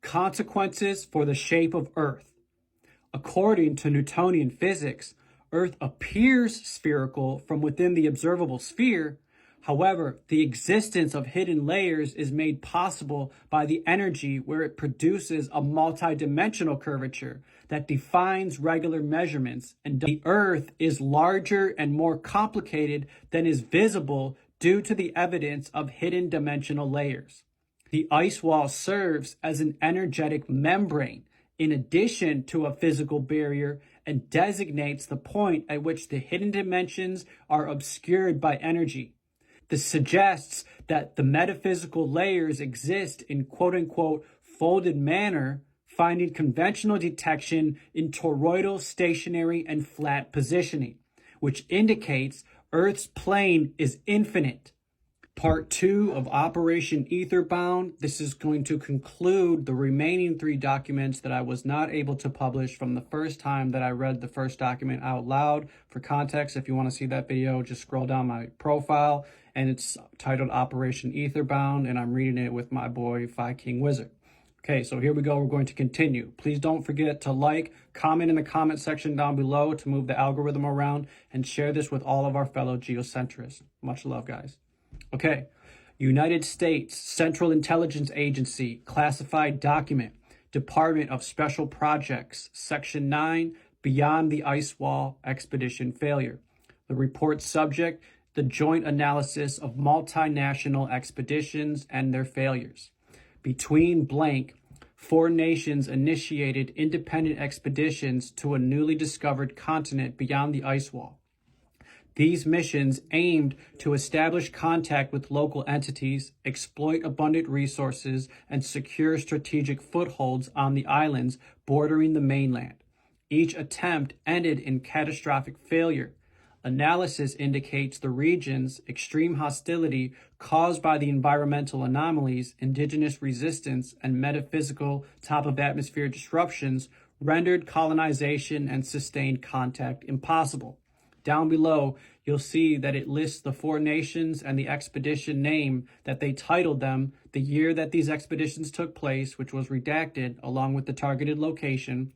Consequences for the shape of Earth. According to Newtonian physics, Earth appears spherical from within the observable sphere. However, the existence of hidden layers is made possible by the energy where it produces a multidimensional curvature that defines regular measurements, and the Earth is larger and more complicated than is visible due to the evidence of hidden dimensional layers. The ice wall serves as an energetic membrane in addition to a physical barrier and designates the point at which the hidden dimensions are obscured by energy. This suggests that the metaphysical layers exist in quote-unquote folded manner, finding conventional detection in toroidal, stationary, and flat positioning, which indicates Earth's plane is infinite. Part 2 of Operation Etherbound. This is going to conclude the remaining 3 documents that I was not able to publish from the first time that I read the first document out loud. For context, if you want to see that video, just scroll down my profile, and it's titled Operation Etherbound, and I'm reading it with my boy, Phi King Wizard. Okay, so here we go. We're going to continue. Please don't forget to like, comment in the comment section down below to move the algorithm around, and share this with all of our fellow geocentrists. Much love, guys. Okay, United States Central Intelligence Agency, classified document, Department of Special Projects, Section 9, Beyond the Ice Wall Expedition Failure. The report subject, the joint analysis of multinational expeditions and their failures. Between blank, 4 nations initiated independent expeditions to a newly discovered continent beyond the ice wall. These missions aimed to establish contact with local entities, exploit abundant resources, and secure strategic footholds on the islands bordering the mainland. Each attempt ended in catastrophic failure. Analysis indicates the region's extreme hostility caused by the environmental anomalies, indigenous resistance, and metaphysical top-of-atmosphere disruptions rendered colonization and sustained contact impossible. Down below, you'll see that it lists the 4 nations and the expedition name that they titled them, the year that these expeditions took place, which was redacted, along with the targeted location.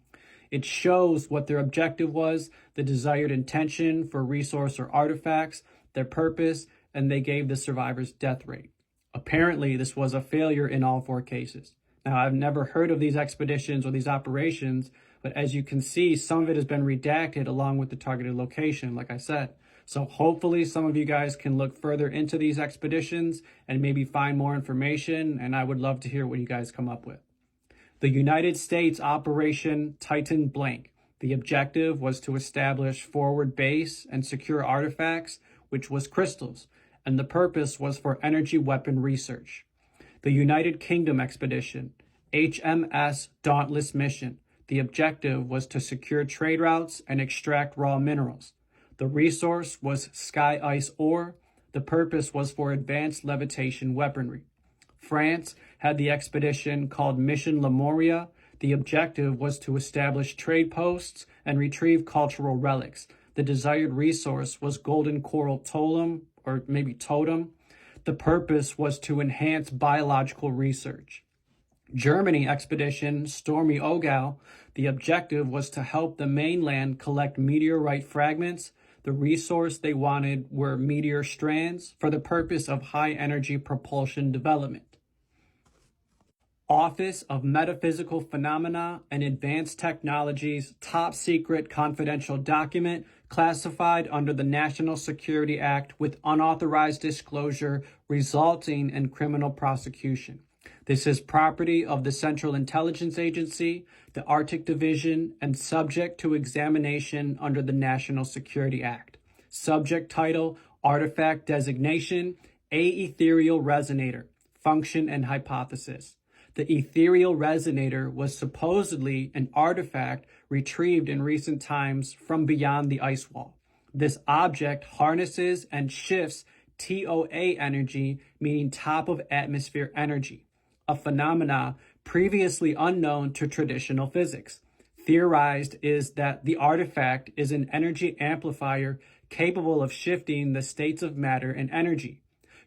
It shows what their objective was, the desired intention for resource or artifacts, their purpose, and they gave the survivors' death rate. Apparently, this was a failure in all 4 cases. Now, I've never heard of these expeditions or these operations, but as you can see, some of it has been redacted along with the targeted location, like I said. So hopefully some of you guys can look further into these expeditions and maybe find more information, and I would love to hear what you guys come up with. The United States Operation Titan Blank. The objective was to establish forward base and secure artifacts, which was crystals, and the purpose was for energy weapon research. The United Kingdom Expedition, HMS Dauntless Mission. The objective was to secure trade routes and extract raw minerals. The resource was sky ice ore. The purpose was for advanced levitation weaponry. France had the expedition called Mission Lemuria. The objective was to establish trade posts and retrieve cultural relics. The desired resource was golden coral totem, or maybe totem. The purpose was to enhance biological research. Germany expedition Stormy Ogal. The objective was to help the mainland collect meteorite fragments. The resource they wanted were meteor strands for the purpose of high energy propulsion development. Office of Metaphysical Phenomena and Advanced Technologies, top secret confidential document classified under the National Security Act with unauthorized disclosure resulting in criminal prosecution. This is property of the Central Intelligence Agency, the Arctic Division, and subject to examination under the National Security Act. Subject title, Artifact Designation, Ethereal Resonator, Function and Hypothesis. The ethereal resonator was supposedly an artifact retrieved in recent times from beyond the ice wall. This object harnesses and shifts TOA energy, meaning top of atmosphere energy, a phenomena previously unknown to traditional physics. Theorized is that the artifact is an energy amplifier capable of shifting the states of matter and energy.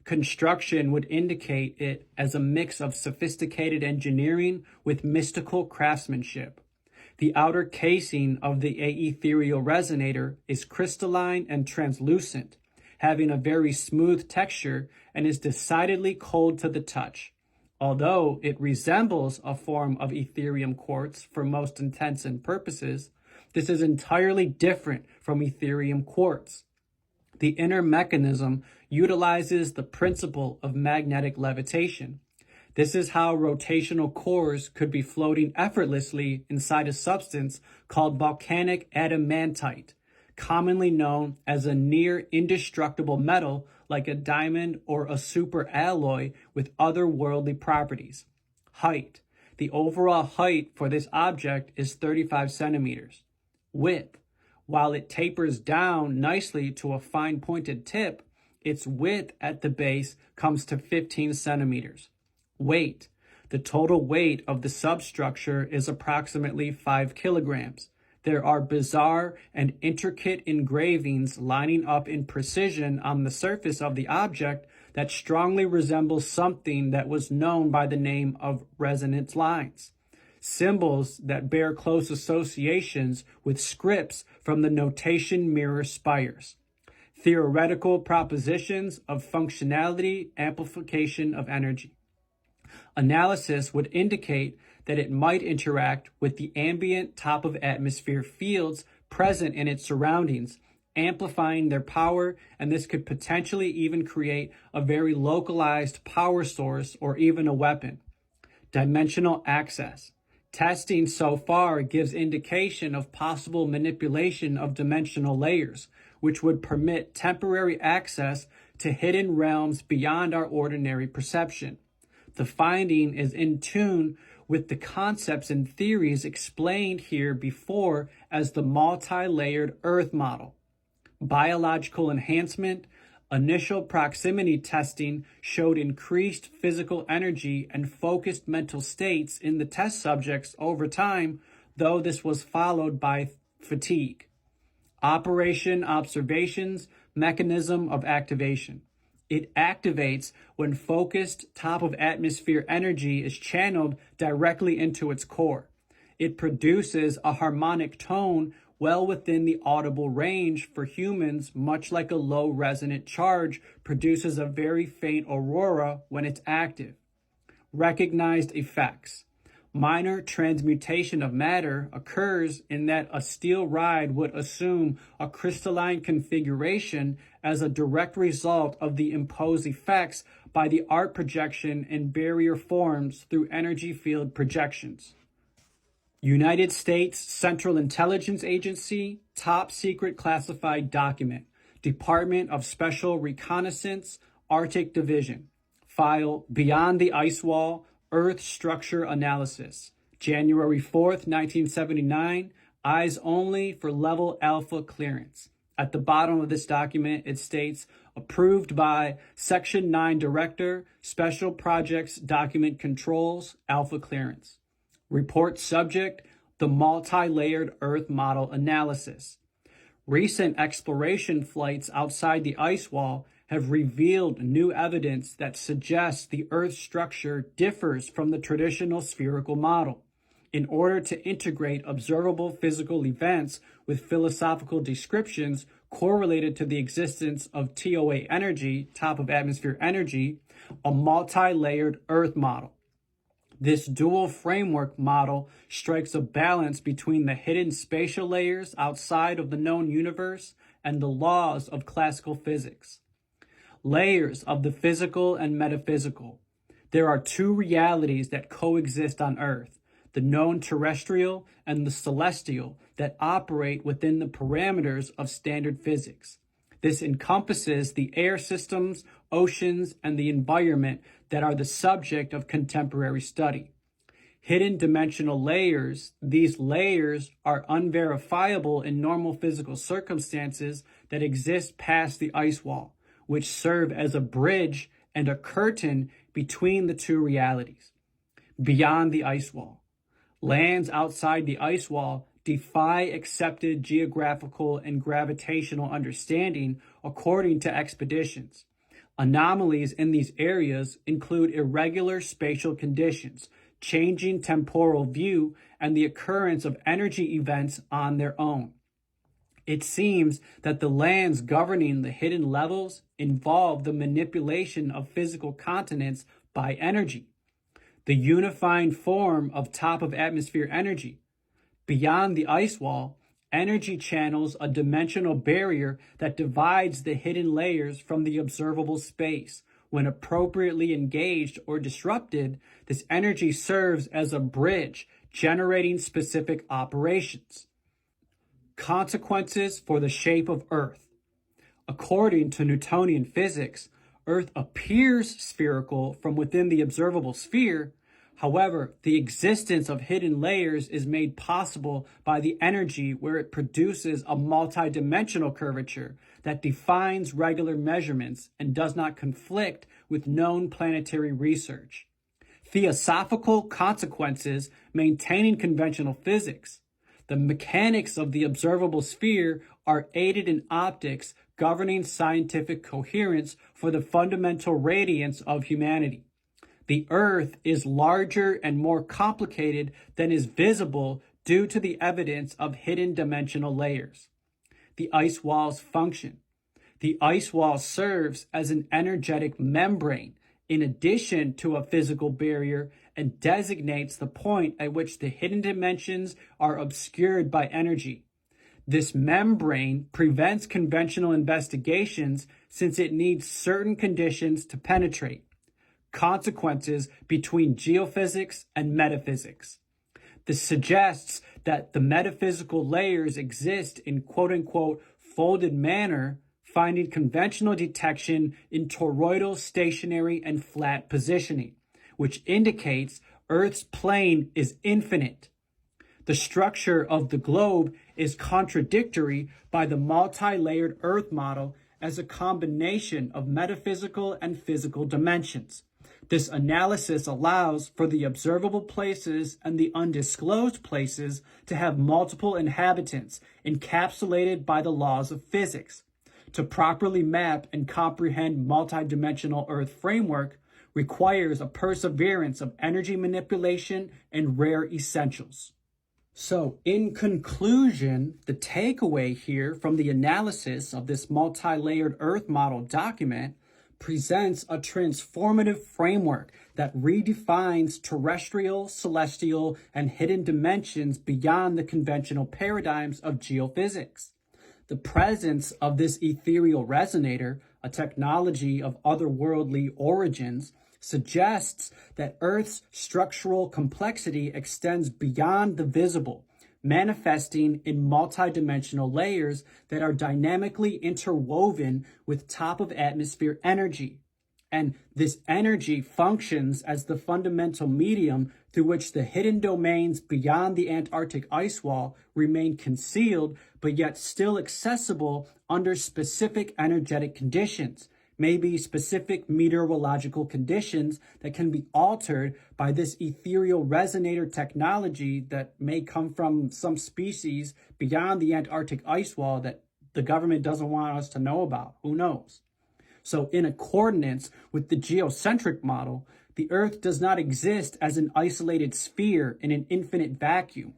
construction would indicate it as a mix of sophisticated engineering with mystical craftsmanship. The outer casing of the ethereal resonator is crystalline and translucent, having a very smooth texture and is decidedly cold to the touch. Although it resembles a form of Ethereum quartz for most intents and purposes, this is entirely different from Ethereum quartz. The inner mechanism utilizes the principle of magnetic levitation. This is how rotational cores could be floating effortlessly inside a substance called volcanic adamantite, commonly known as a near indestructible metal like a diamond or a superalloy with otherworldly properties. Height. The overall height for this object is 35 centimeters. Width. While it tapers down nicely to a fine pointed tip, its width at the base comes to 15 centimeters. Weight. The total weight of the substructure is approximately 5 kilograms. There are bizarre and intricate engravings lining up in precision on the surface of the object that strongly resembles something that was known by the name of resonance lines. Symbols that bear close associations with scripts from the notation mirror spires. Theoretical propositions of functionality, amplification of energy. Analysis would indicate that it might interact with the ambient top of atmosphere fields present in its surroundings, amplifying their power, and this could potentially even create a very localized power source or even a weapon. Dimensional access. Testing so far gives indication of possible manipulation of dimensional layers, which would permit temporary access to hidden realms beyond our ordinary perception. The finding is in tune with the concepts and theories explained here before as the multi-layered Earth model. Biological enhancement. Initial proximity testing showed increased physical energy and focused mental states in the test subjects over time, though this was followed by fatigue. Operation observations, mechanism of activation. It activates when focused top of atmosphere energy is channeled directly into its core. It produces a harmonic tone well within the audible range for humans, much like a low resonant charge produces a very faint aurora when it's active. Recognized effects. Minor transmutation of matter occurs in that a steel ride would assume a crystalline configuration as a direct result of the imposed effects by the art projection and barrier forms through energy field projections. United States Central Intelligence Agency, top secret classified document, Department of Special Reconnaissance, Arctic Division, file Beyond the Ice Wall, Earth Structure Analysis, January 4th, 1979, eyes only for level alpha clearance. At the bottom of this document, it states, approved by Section 9 Director, Special Projects Document Controls, Alpha Clearance. Report subject, the multi-layered Earth model analysis. Recent exploration flights outside the ice wall have revealed new evidence that suggests the Earth's structure differs from the traditional spherical model. In order to integrate observable physical events with philosophical descriptions correlated to the existence of TOA energy, top of atmosphere energy, a multi-layered Earth model. This dual framework model strikes a balance between the hidden spatial layers outside of the known universe and the laws of classical physics. Layers of the physical and metaphysical. There are two realities that coexist on Earth, the known terrestrial and the celestial, that operate within the parameters of standard physics. This encompasses the air systems, oceans, and the environment that are the subject of contemporary study. Hidden dimensional layers, these layers are unverifiable in normal physical circumstances that exist past the ice wall, which serve as a bridge and a curtain between the two realities. Beyond the ice wall. Lands outside the ice wall defy accepted geographical and gravitational understanding according to expeditions. Anomalies in these areas include irregular spatial conditions, changing temporal view, and the occurrence of energy events on their own. It seems that the lands governing the hidden levels involve the manipulation of physical continents by energy, the unifying form of top of atmosphere energy. Beyond the ice wall, energy channels a dimensional barrier that divides the hidden layers from the observable space. When appropriately engaged or disrupted, this energy serves as a bridge, generating specific operations. Consequences for the shape of Earth. According to Newtonian physics, Earth appears spherical from within the observable sphere. However, the existence of hidden layers is made possible by the energy where it produces a multidimensional curvature that defines regular measurements and does not conflict with known planetary research. Theosophical consequences maintaining conventional physics. The mechanics of the observable sphere are aided in optics governing scientific coherence for the fundamental radiance of humanity. The Earth is larger and more complicated than is visible due to the evidence of hidden dimensional layers. The ice wall's function. The ice wall serves as an energetic membrane in addition to a physical barrier and designates the point at which the hidden dimensions are obscured by energy. This membrane prevents conventional investigations since it needs certain conditions to penetrate. Consequences between geophysics and metaphysics. This suggests that the metaphysical layers exist in quote-unquote folded manner, finding conventional detection in toroidal, stationary, and flat positioning, which indicates Earth's plane is infinite. The structure of the globe is contradictory by the multi-layered Earth model as a combination of metaphysical and physical dimensions. This analysis allows for the observable places and the undisclosed places to have multiple inhabitants encapsulated by the laws of physics. To properly map and comprehend multidimensional Earth framework requires a perseverance of energy manipulation and rare essentials. So, in conclusion, the takeaway here from the analysis of this multi-layered Earth model document presents a transformative framework that redefines terrestrial, celestial, and hidden dimensions beyond the conventional paradigms of geophysics. The presence of this ethereal resonator, a technology of otherworldly origins, suggests that Earth's structural complexity extends beyond the visible, manifesting in multidimensional layers that are dynamically interwoven with top-of-atmosphere energy. And this energy functions as the fundamental medium through which the hidden domains beyond the Antarctic ice wall remain concealed, but yet still accessible under specific energetic conditions, maybe specific meteorological conditions that can be altered by this ethereal resonator technology that may come from some species beyond the Antarctic ice wall that the government doesn't want us to know about. Who knows? So in accordance with the geocentric model, the Earth does not exist as an isolated sphere in an infinite vacuum,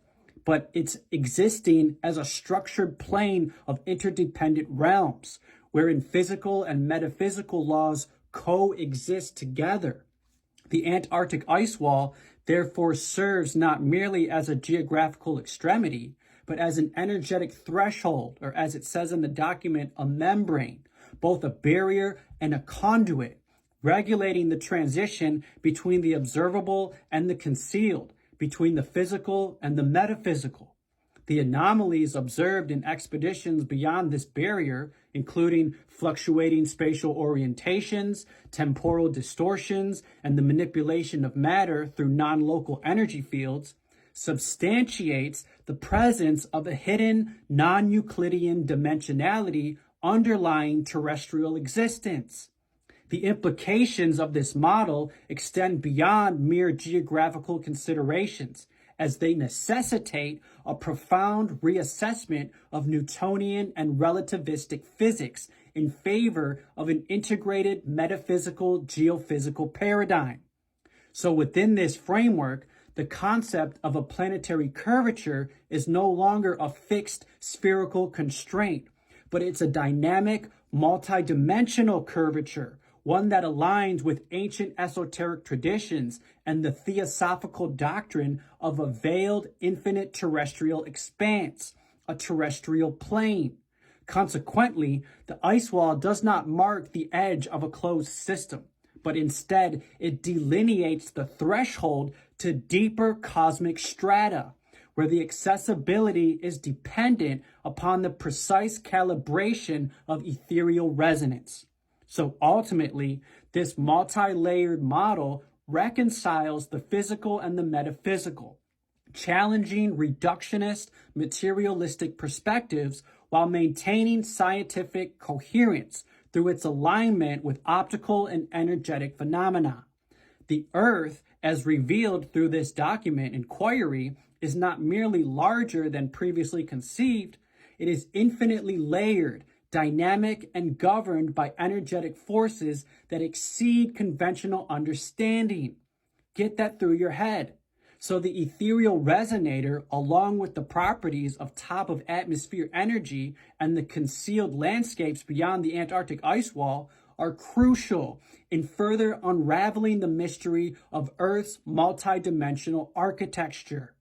but it's existing as a structured plane of interdependent realms, wherein physical and metaphysical laws coexist together. The Antarctic ice wall therefore serves not merely as a geographical extremity, but as an energetic threshold, or as it says in the document, a membrane, both a barrier and a conduit, regulating the transition between the observable and the concealed, between the physical and the metaphysical. The anomalies observed in expeditions beyond this barrier, including fluctuating spatial orientations, temporal distortions, and the manipulation of matter through non-local energy fields, substantiates the presence of a hidden non-Euclidean dimensionality underlying terrestrial existence. The implications of this model extend beyond mere geographical considerations, as they necessitate a profound reassessment of Newtonian and relativistic physics in favor of an integrated metaphysical geophysical paradigm. So within this framework, the concept of a planetary curvature is no longer a fixed spherical constraint, but it's a dynamic, multidimensional curvature, one that aligns with ancient esoteric traditions and the theosophical doctrine of a veiled infinite terrestrial expanse, a terrestrial plane. Consequently, the ice wall does not mark the edge of a closed system, but instead it delineates the threshold to deeper cosmic strata, where the accessibility is dependent upon the precise calibration of ethereal resonance. So ultimately, this multi-layered model reconciles the physical and the metaphysical, challenging reductionist, materialistic perspectives while maintaining scientific coherence through its alignment with optical and energetic phenomena. The Earth, as revealed through this document inquiry, is not merely larger than previously conceived, it is infinitely layered, dynamic, and governed by energetic forces that exceed conventional understanding. Get that through your head. So the ethereal resonator, along with the properties of top of atmosphere energy and the concealed landscapes beyond the Antarctic ice wall, are crucial in further unraveling the mystery of Earth's multidimensional architecture.